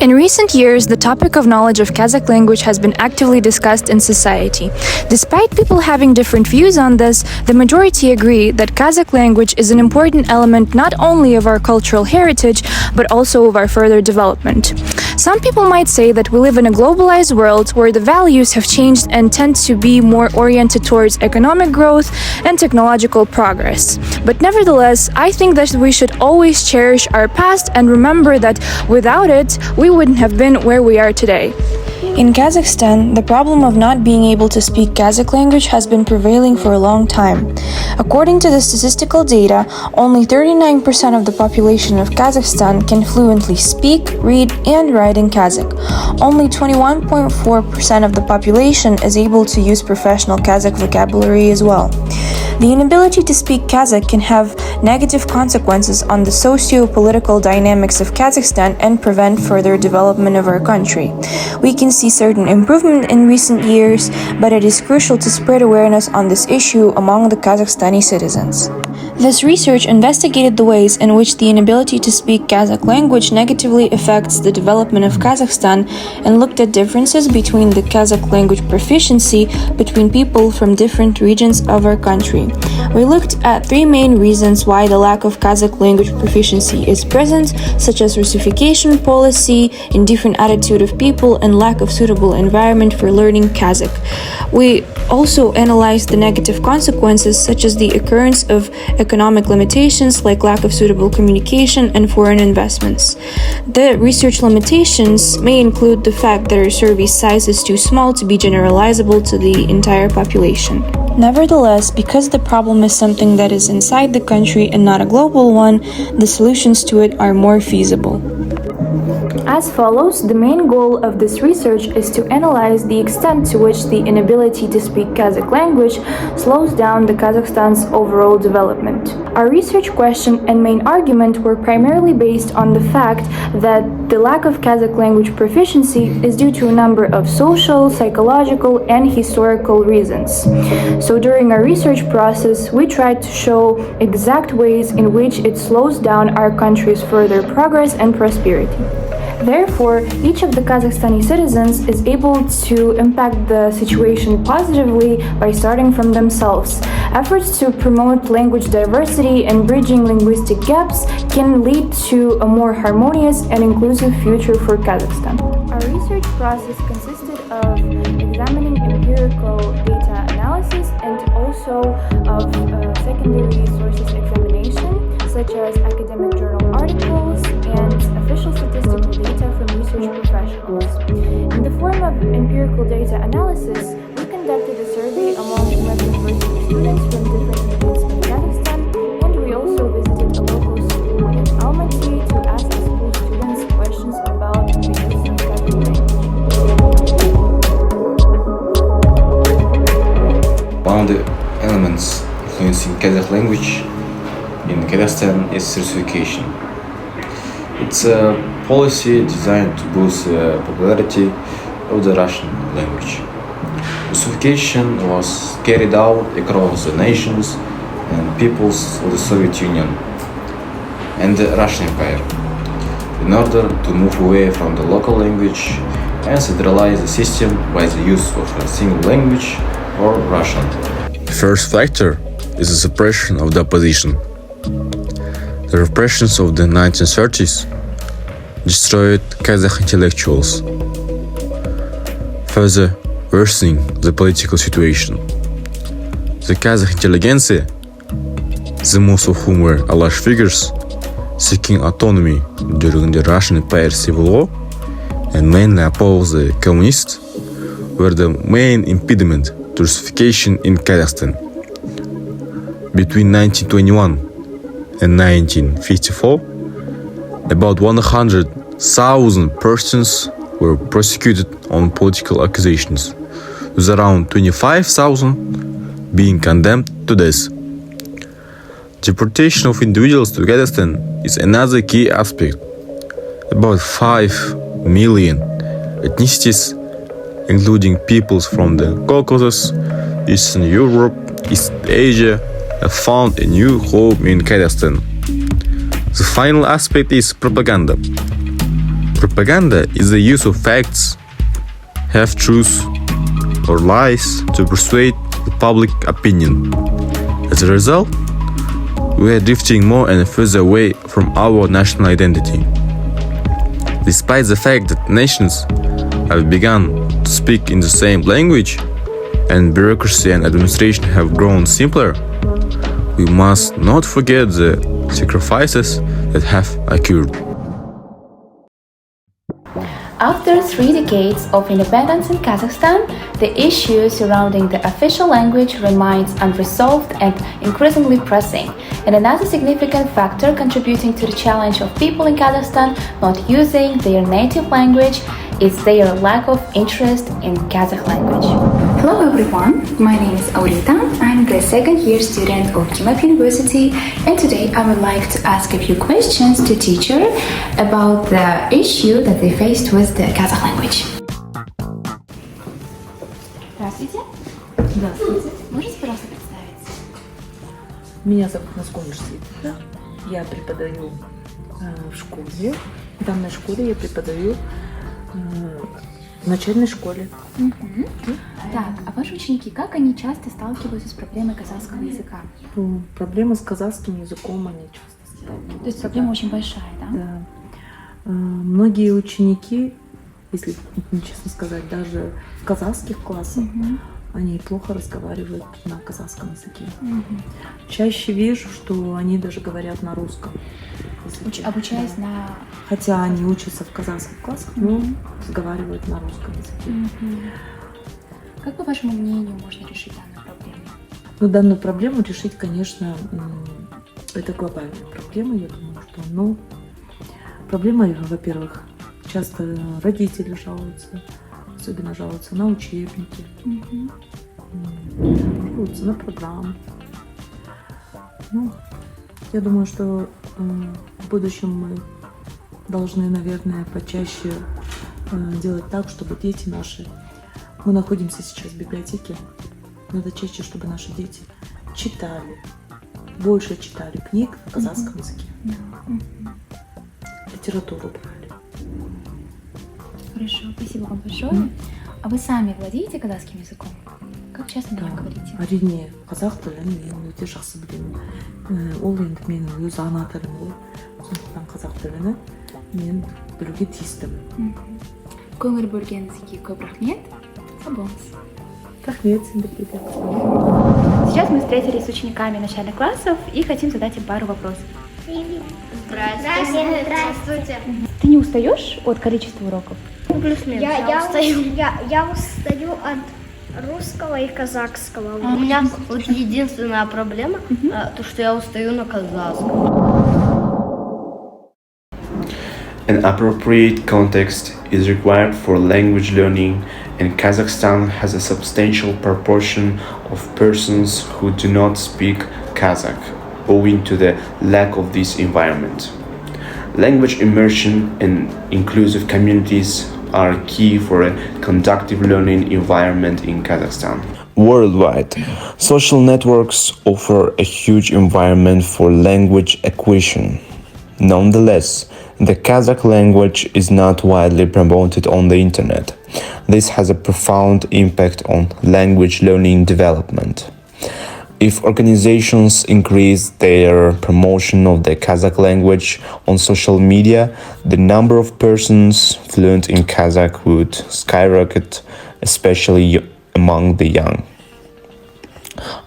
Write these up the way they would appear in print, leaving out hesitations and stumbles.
In recent years, the topic of knowledge of Kazakh language has been actively discussed in society. Despite people having different views on this, the majority agree that Kazakh language is an important element not only of our cultural heritage, but also of our further development. Some people might say that we live in a globalized world where the values have changed and tend to be more oriented towards economic growth and technological progress. But nevertheless, I think that we should always cherish our past and remember that without it, we wouldn't have been where we are today. In Kazakhstan, the problem of not being able to speak Kazakh language has been prevailing for a long time. According to the statistical data, only 39% of the population of Kazakhstan can fluently speak, read, and write in Kazakh. Only 21.4% of the population is able to use professional Kazakh vocabulary as well. The inability to speak Kazakh can have negative consequences on the socio-political dynamics of Kazakhstan and prevent further development of our country. We can see certain improvement in recent years, but it is crucial to spread awareness on this issue among the Kazakhstani citizens. This research investigated the ways in which the inability to speak Kazakh language negatively affects the development of Kazakhstan and looked at differences between the Kazakh language proficiency between people from different regions of our country. We looked at three main reasons why the lack of Kazakh language proficiency is present, such as Russification policy, indifferent attitude of people, and lack of suitable environment for learning Kazakh. We also analyzed the negative consequences, such as the occurrence of economic limitations like lack of suitable communication and foreign investments. The research limitations may include the fact that our survey size is too small to be generalizable to the entire population. Nevertheless, because the problem is something that is inside the country and not a global one, the solutions to it are more feasible. As follows, the main goal of this research is to analyze the extent to which the inability to speak Kazakh language slows down the Kazakhstan's overall development. Our research question and main argument were primarily based on the fact that the lack of Kazakh language proficiency is due to a number of social, psychological, and historical reasons. So during our research process, we tried to show exact ways in which it slows down our country's further progress and prosperity. Therefore, each of the Kazakhstani citizens is able to impact the situation positively by starting from themselves. Efforts to promote language diversity and bridging linguistic gaps can lead to a more harmonious and inclusive future for Kazakhstan. Our research process consisted of examining empirical data analysis and also of secondary sources examination, such as academic journal articles and official statistical data from research professionals. In the form of empirical data analysis, we conducted a survey among 11 university students from different regions of Kazakhstan, and we also visited a local school in Almaty to ask the school students questions about the use of Kazakh language. One of the elements influencing Kazakh language in Kazakhstan is Russification. It's a policy designed to boost the popularity of the Russian language. Russification was carried out across the nations and peoples of the Soviet Union and the Russian Empire in order to move away from the local language and centralize the system by the use of a single language or Russian. The first factor is the suppression of the opposition. The repressions of the 1930s destroyed Kazakh intellectuals, further worsening the political situation. The Kazakh intelligentsia, the most of whom were alleged figures seeking autonomy during the Russian Empire civil war and mainly opposed the communists, were the main impediment to Russification in Kazakhstan. Between 1921 and 1954, about 100,000 persons were prosecuted on political accusations, with around 25,000 being condemned to death. Deportation of individuals to Kazakhstan is another key aspect. About 5 million ethnicities, including peoples from the Caucasus, Eastern Europe, East Asia, have found a new home in Kazakhstan. The final aspect is propaganda. Propaganda is the use of facts, half-truths, or lies to persuade the public opinion. As a result, we are drifting more and further away from our national identity. Despite the fact that nations have begun to speak in the same language and bureaucracy and administration have grown simpler, we must not forget the sacrifices that have occurred. After 3 decades of independence in Kazakhstan, the issue surrounding the official language remains unresolved and increasingly pressing. And another significant factor contributing to the challenge of people in Kazakhstan not using their native language is their lack of interest in Kazakh language. Hello everyone, my name is Aurita. I'm the second year student of KIMAP University, and today I would like to ask a few questions to teacher about the issue that they faced with the Kazakh language. Здравствуйте. Здравствуйте. Можете, пожалуйста, представиться? Меня зовут Назгуль Светлана. Я преподаю в школе. В данной школе я преподаю в начальной школе. Так, а ваши ученики, как они часто сталкиваются с проблемой казахского языка? Проблемы с казахским языком они часто сталкиваются. То есть проблема очень большая, да? Да. Многие ученики, если честно сказать, даже в казахских классах, они плохо разговаривают на казахском языке. Чаще вижу, что они даже говорят на русском языке. Обучаясь на... Хотя они учатся в казахских классах, но разговаривают на русском языке. Как, по вашему мнению, можно решить данную проблему? Ну, данную проблему решить, конечно, это глобальная проблема, я думаю, что, ну, проблема, во-первых, часто родители жалуются, особенно жалуются на учебники, жалуются на программы. Ну, я думаю, что в будущем мы должны, наверное, почаще делать так, чтобы дети наши... Мы находимся сейчас в библиотеке, надо чаще, чтобы наши дети читали, больше читали книг на казахском языке, литературу брали. Хорошо, спасибо вам большое. А вы сами владеете казахским языком? Как часто на нем говорите? Әрине, қазақ тілін мен өте жақсы білемін. Ол енді менің өз ана тілім ғой. Сондықтан қазақ тілін мен білуге тиістімін. Көңіл бөлгеніңізге көп рахмет. Сау болыңыз. Рахмет, сендер келген. Сейчас мы встретились с учениками начальных классов и хотим задать им пару вопросов. Здравствуйте. Ты не устаешь от количества уроков? Плюс-минус. Я устаю от русского и казахского. У меня вот единственная проблема, то что я устаю на казахском. An appropriate context is required for language learning, and Kazakhstan has a substantial proportion of persons who do not speak Kazakh, owing to the lack of this environment. Language immersion and inclusive communities are key for a conducive learning environment in Kazakhstan. Worldwide, social networks offer a huge environment for language acquisition. Nonetheless, the Kazakh language is not widely promoted on the internet. This has a profound impact on language learning development. If organizations increase their promotion of the Kazakh language on social media, the number of persons fluent in Kazakh would skyrocket, especially among the young.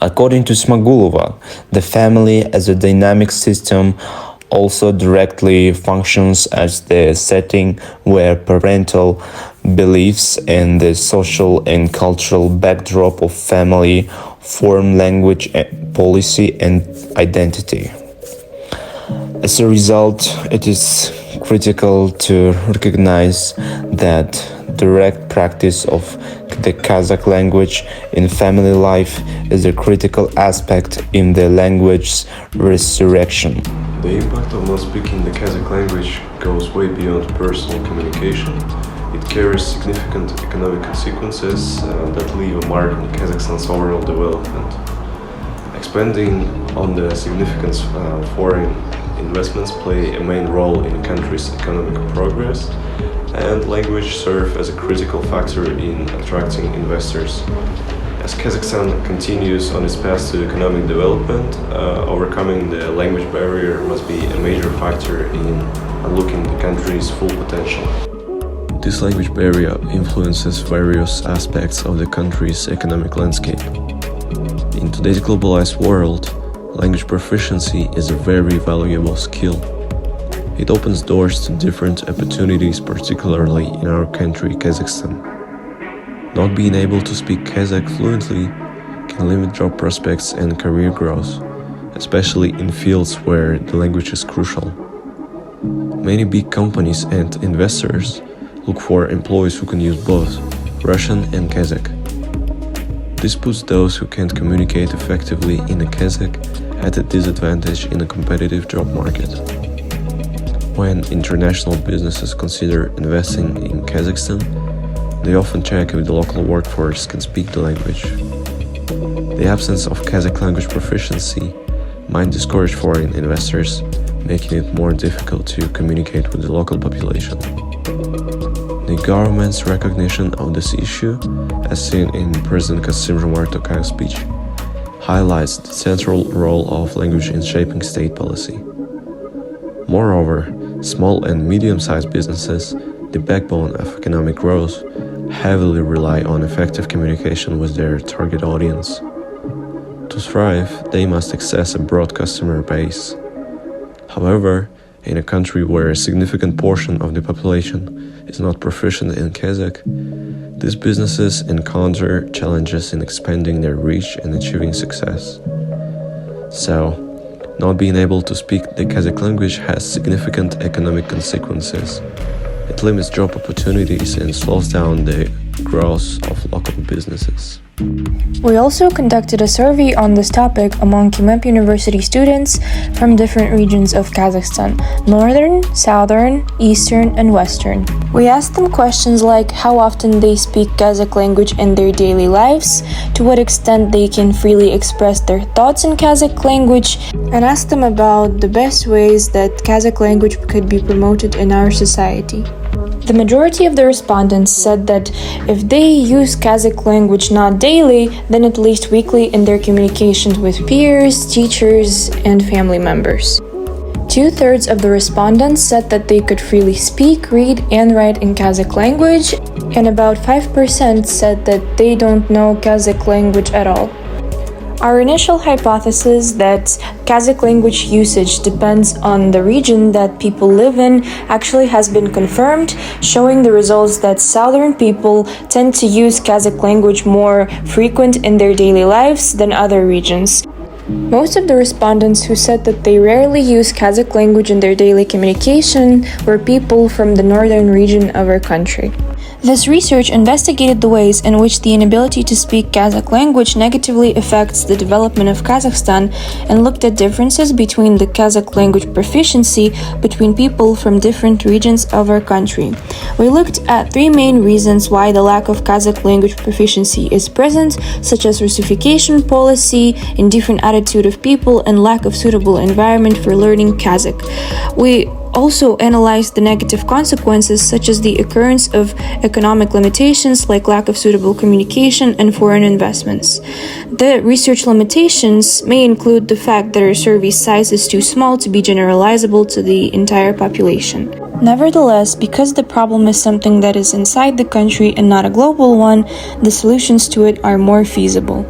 According to Smagulova, the family as a dynamic system also directly functions as the setting where parental beliefs and the social and cultural backdrop of family form language policy and identity. As a result, it is critical to recognize that direct practice of the Kazakh language in family life is a critical aspect in the language's resurrection. The impact of not speaking the Kazakh language goes way beyond personal communication. It carries significant economic consequences that leave a mark on Kazakhstan's overall development. Expanding on the significance foreign investments play a main role in a country's economic progress, and language serve as a critical factor in attracting investors. As Kazakhstan continues on its path to economic development, overcoming the language barrier must be a major factor in unlocking the country's full potential. This language barrier influences various aspects of the country's economic landscape. In today's globalized world, language proficiency is a very valuable skill. It opens doors to different opportunities, particularly in our country, Kazakhstan. Not being able to speak Kazakh fluently can limit job prospects and career growth, especially in fields where the language is crucial. Many big companies and investors look for employees who can use both Russian and Kazakh. This puts those who can't communicate effectively in a Kazakh at a disadvantage in a competitive job market. When international businesses consider investing in Kazakhstan, they often check if the local workforce can speak the language. The absence of Kazakh language proficiency might discourage foreign investors, making it more difficult to communicate with the local population. The government's recognition of this issue, as seen in President Kassym-Jomart Tokayev's speech, highlights the central role of language in shaping state policy. Moreover, small and medium-sized businesses, the backbone of economic growth, heavily rely on effective communication with their target audience. To thrive, they must access a broad customer base. However, in a country where a significant portion of the population is not proficient in Kazakh, these businesses encounter challenges in expanding their reach and achieving success. So, not being able to speak the Kazakh language has significant economic consequences. It limits job opportunities and slows down the growth of local businesses. We also conducted a survey on this topic among KIMEP University students from different regions of Kazakhstan: northern, southern, eastern, and western. We asked them questions like how often they speak Kazakh language in their daily lives, to what extent they can freely express their thoughts in Kazakh language, and asked them about the best ways that Kazakh language could be promoted in our society. The majority of the respondents said that if they use Kazakh language not daily, then at least weekly in their communications with peers, teachers, and family members. 2/3 of the respondents said that they could freely speak, read, and write in Kazakh language, and about 5% said that they don't know Kazakh language at all. Our initial hypothesis that Kazakh language usage depends on the region that people live in actually has been confirmed, showing the results that southern people tend to use Kazakh language more frequent in their daily lives than other regions. Most of the respondents who said that they rarely use Kazakh language in their daily communication were people from the northern region of our country. This research investigated the ways in which the inability to speak Kazakh language negatively affects the development of Kazakhstan and looked at differences between the Kazakh language proficiency between people from different regions of our country. We looked at 3 main reasons why the lack of Kazakh language proficiency is present, such as Russification policy, indifferent attitude of people, and lack of suitable environment for learning Kazakh. We also analyzed the negative consequences, such as the occurrence of economic limitations like lack of suitable communication and foreign investments. The research limitations may include the fact that our survey size is too small to be generalizable to the entire population. Nevertheless, because the problem is something that is inside the country and not a global one, the solutions to it are more feasible.